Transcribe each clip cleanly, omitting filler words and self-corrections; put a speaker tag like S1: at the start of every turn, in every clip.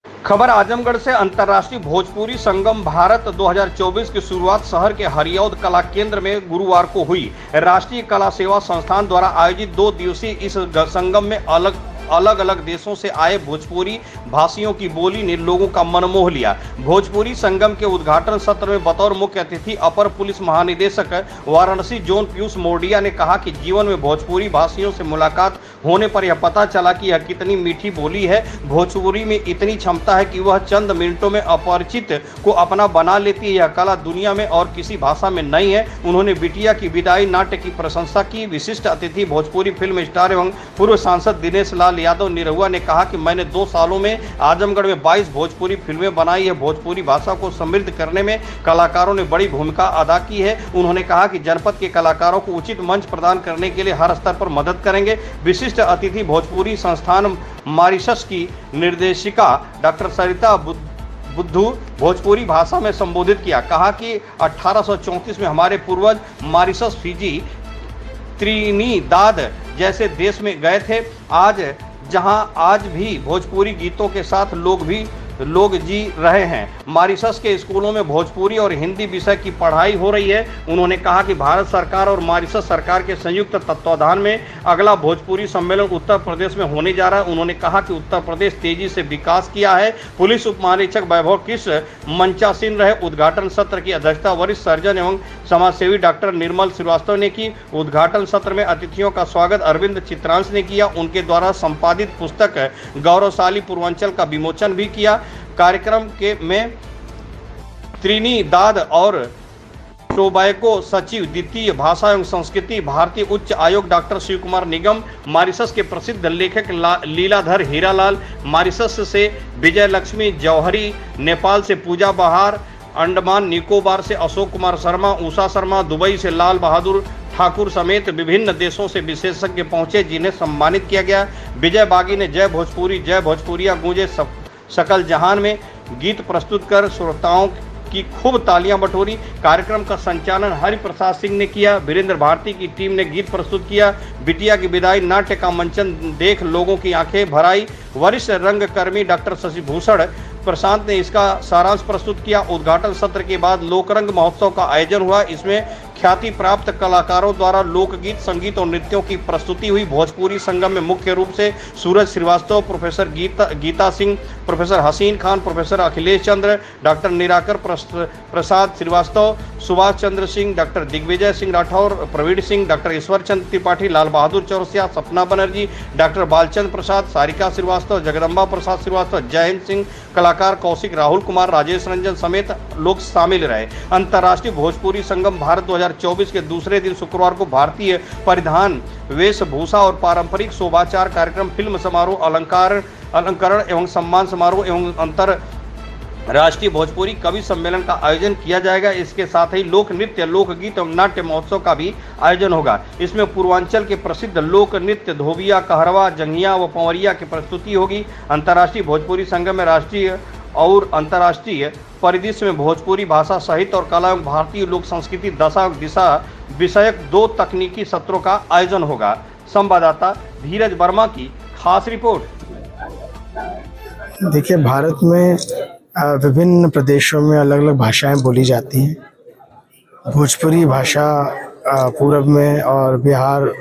S1: खबर आजमगढ़ से। अंतर्राष्ट्रीय भोजपुरी संगम भारत 2024 की शुरुआत शहर के हरियौद कला केंद्र में गुरुवार को हुई। राष्ट्रीय कला सेवा संस्थान द्वारा आयोजित 2 दिवसीय इस संगम में अलग अलग देशों से आए भोजपुरी भाषियों की बोली ने लोगों का मन मोह लिया। भोजपुरी संगम के उद्घाटन सत्र में बतौर मुख्य अतिथि अपर पुलिस महानिदेशक वाराणसी जोन पीयूष मोरडिया ने कहा कि जीवन में भोजपुरी भाषियों से मुलाकात होने पर यह पता चला कि यह कितनी मीठी बोली है। भोजपुरी में इतनी क्षमता है कि वह चंद मिनटों में अपरिचित को अपना बना लेती है। यह कला दुनिया में और किसी भाषा में नहीं है। उन्होंने बिटिया की विदाई नाट्य की प्रशंसा की। विशिष्ट अतिथि भोजपुरी फिल्म स्टार एवं पूर्व सांसद दिनेश लाल यादव निरहुआ ने कहा कि मैंने 2 सालों में आजमगढ़ में 22 भोजपुरी फिल्में बनाई है। भोजपुरी भाषा को समृद्ध करने में कलाकारों ने बड़ी भूमिका अदा की है। उन्होंने कहा कि जनपद के कलाकारों को उचित मंच प्रदान करने के लिए हर स्तर पर मदद करेंगे। विशिष्ट अतिथि भोजपुरी संस्थान मॉरिशस की निर्देशिका डॉक्टर सरिता बुद्धू भोजपुरी भाषा में संबोधित किया। कहा कि 1834 में हमारे पूर्वज मॉरिशस, फिजी, त्रिनिदाद जैसे देश में गए थे। जहां आज भी भोजपुरी गीतों के साथ लोग जी रहे हैं। मॉरिशस के स्कूलों में भोजपुरी और हिंदी विषय की पढ़ाई हो रही है। उन्होंने कहा कि भारत सरकार और मॉरिशस सरकार के संयुक्त तत्वाधान में अगला भोजपुरी सम्मेलन उत्तर प्रदेश में होने जा रहा है। उन्होंने कहा कि उत्तर प्रदेश तेजी से विकास किया है। पुलिस उप महानिरीक्षक वैभव कृष्ण मंचासीन रहे। उद्घाटन सत्र की अध्यक्षता वरिष्ठ सर्जन एवं समाजसेवी डॉक्टर निर्मल श्रीवास्तव ने की। उद्घाटन सत्र में अतिथियों का स्वागत अरविंद चित्रांश ने किया। उनके द्वारा संपादित पुस्तक गौरवशाली पूर्वांचल का विमोचन भी किया। कार्यक्रम में त्रिनिदाद और टोबैगो सचिव द्वितीय भाषा एवं संस्कृति भारतीय उच्च आयोग डॉक्टर शिव कुमार निगम, मॉरिशस के प्रसिद्ध लेखक लीलाधर हीरालाल, मॉरिशस से विजय लक्ष्मी जौहरी, नेपाल से पूजा बहार, अंडमान निकोबार से अशोक कुमार शर्मा, उषा शर्मा, दुबई से लाल बहादुर ठाकुर समेत विभिन्न देशों से विशेषज्ञ पहुंचे जिन्हें सम्मानित किया गया। विजय बागी ने जय भोजपुरी जय भोजपुरिया गूंजे सकल जहान में गीत प्रस्तुत कर श्रोताओं की खूब तालियां बटोरी। कार्यक्रम का संचालन हरिप्रसाद सिंह ने किया। वीरेंद्र भारती की टीम ने गीत प्रस्तुत किया। बिटिया की विदाई नाट्य का मंचन देख लोगों की आंखें भर आई। वरिष्ठ रंगकर्मी डॉक्टर शशिभूषण प्रशांत ने इसका सारांश प्रस्तुत किया। उद्घाटन सत्र के बाद लोकरंग महोत्सव का आयोजन हुआ। इसमें ख्याति प्राप्त कलाकारों द्वारा लोकगीत, संगीत और नृत्यों की प्रस्तुति हुई। भोजपुरी संगम में मुख्य रूप से सूरज श्रीवास्तव, प्रोफेसर गीता सिंह, प्रोफेसर हसीन खान, प्रोफेसर अखिलेश चंद्र, डॉक्टर निराकर प्रसाद श्रीवास्तव, सुभाष चंद्र सिंह, डॉक्टर दिग्विजय सिंह राठौर, प्रवीण सिंह, डॉक्टर ईश्वर चंद्र त्रिपाठी, लाल बहादुर चौरसिया, सपना बनर्जी, डॉक्टर बालचंद प्रसाद, सारिका श्रीवास्तव, जगदम्बा प्रसाद श्रीवास्तव, जयंत सिंह, कलाकार कौशिक, राहुल कुमार, राजेश रंजन समेत लोग शामिल रहे। अंतर्राष्ट्रीय भोजपुरी संगम भारत 2024 के दूसरे दिन शुक्रवार को भारतीय परिधान, वेशभूषा और पारंपरिक शोभाचार कार्यक्रम, फिल्म समारोह, अलंकरण एवं सम्मान समारोह एवं अंतरराष्ट्रीय भोजपुरी कवि सम्मेलन का आयोजन किया जाएगा। इसके साथ ही लोक नृत्य, लोकगीत एवं नाट्य महोत्सव का भी आयोजन होगा। इसमें पूर्वांचल के प्रसिद्ध लोक नृत्य धोबिया, कहरवा, जंगिया व पंवरिया की प्रस्तुति होगी। अंतर्राष्ट्रीय भोजपुरी संगम में राष्ट्रीय और अंतर्राष्ट्रीय परिदृश्य में भोजपुरी भाषा, साहित्य और कला एवं भारतीय लोक संस्कृति दशा और दिशा विषयक 2 तकनीकी सत्रों का आयोजन होगा। संवाददाता धीरज वर्मा की खास रिपोर्ट।
S2: देखिए, भारत में विभिन्न प्रदेशों में अलग अलग भाषाएं बोली जाती हैं। भोजपुरी भाषा पूरब में और बिहार,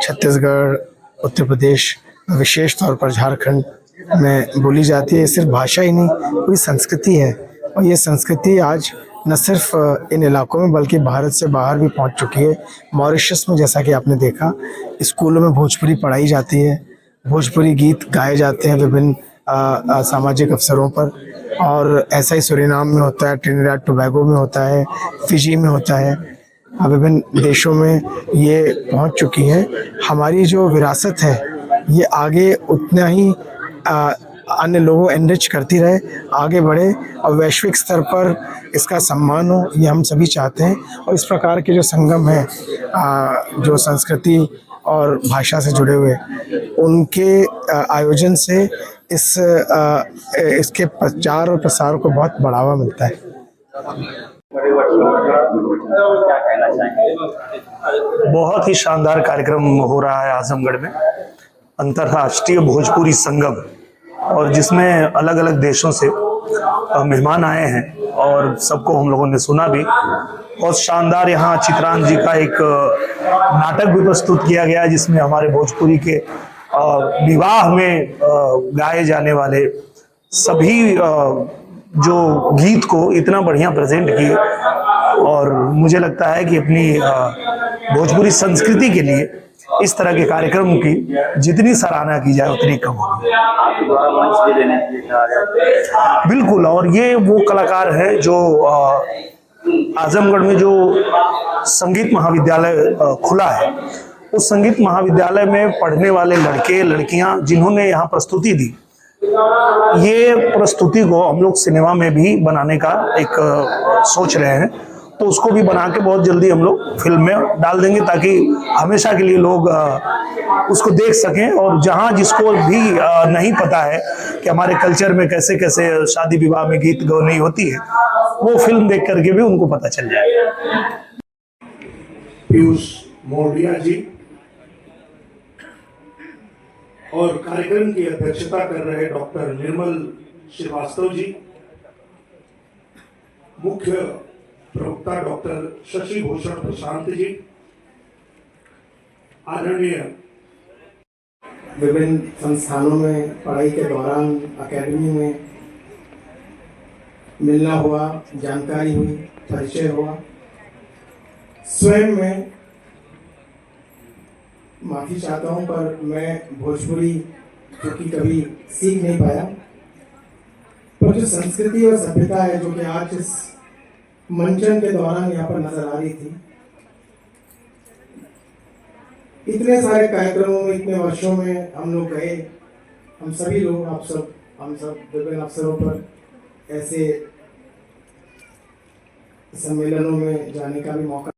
S2: छत्तीसगढ़, उत्तर प्रदेश, विशेष तौर पर झारखंड में बोली जाती है। ये सिर्फ भाषा ही नहीं, पूरी संस्कृति है। और ये संस्कृति आज न सिर्फ इन इलाकों में बल्कि भारत से बाहर भी पहुंच चुकी है। मॉरिशस में जैसा कि आपने देखा, स्कूलों में भोजपुरी पढ़ाई जाती है, भोजपुरी गीत गाए जाते हैं विभिन्न सामाजिक अवसरों पर। और ऐसा ही सूरीनाम में होता है, ट्रिनिडाद टोबैगो में होता है, फिजी में होता है। विभिन्न देशों में ये पहुंच चुकी है। हमारी जो विरासत है ये आगे उतना ही अन्य लोगों एनरिच करती रहे, आगे बढ़े और वैश्विक स्तर पर इसका सम्मान हो, ये हम सभी चाहते हैं। और इस प्रकार के जो संगम हैं जो संस्कृति और भाषा से जुड़े हुए, उनके आयोजन से इसके प्रचार और प्रसार को बहुत बढ़ावा मिलता है।
S3: बहुत ही शानदार कार्यक्रम हो रहा है आजमगढ़ में। अंतर्राष्ट्रीय भोजपुरी संगम और जिसमें अलग अलग देशों से मेहमान आए हैं और सबको हम लोगों ने सुना भी। बहुत शानदार यहाँ चित्रांत जी का एक नाटक भी प्रस्तुत किया गया, जिसमें हमारे भोजपुरी के विवाह में गाए जाने वाले सभी जो गीत को इतना बढ़िया प्रेजेंट किए। और मुझे लगता है कि अपनी भोजपुरी संस्कृति के लिए इस तरह के कार्यक्रम की जितनी सराहना की जाए उतनी कम होगी। बिल्कुल, और ये वो कलाकार है जो आजमगढ़ में जो संगीत महाविद्यालय खुला है, उस संगीत महाविद्यालय में पढ़ने वाले लड़के लड़कियां जिन्होंने यहाँ प्रस्तुति दी, ये प्रस्तुति को हम लोग सिनेमा में भी बनाने का एक सोच रहे हैं। तो उसको भी बना के बहुत जल्दी हम लोग फिल्म में डाल देंगे, ताकि हमेशा के लिए लोग उसको देख सकें। और जहां जिसको भी नहीं पता है कि हमारे कल्चर में कैसे कैसे शादी विवाह में गीत गौनी होती है, वो फिल्म देख करके भी उनको पता चल जाएगा।
S4: पीयूष मोरडिया जी और कार्यक्रम की अध्यक्षता कर रहे डॉक्टर निर्मल श्रीवास्तव जी, मुख्य प्रवक्ता डॉक्टर शशि भूषण प्रशांत जी, आदरणीय
S2: विभिन्न संस्थानों में पढ़ाई के दौरान एकेडमी में मिलना हुआ, जानकारी हुई, परिचय हुआ। स्वयं में माफी चाहता हूं, पर मैं भोजपुरी जो कि कभी सीख नहीं पाया, पर जो संस्कृति और सभ्यता है जो कि आज इस मंचन के दौरान यहाँ पर नजर आ रही थी, इतने सारे कार्यक्रमों में, इतने वर्षों में हम लोग गए, हम सभी लोग, हम सब विभिन्न अवसरों पर ऐसे सम्मेलनों में जाने का भी मौका।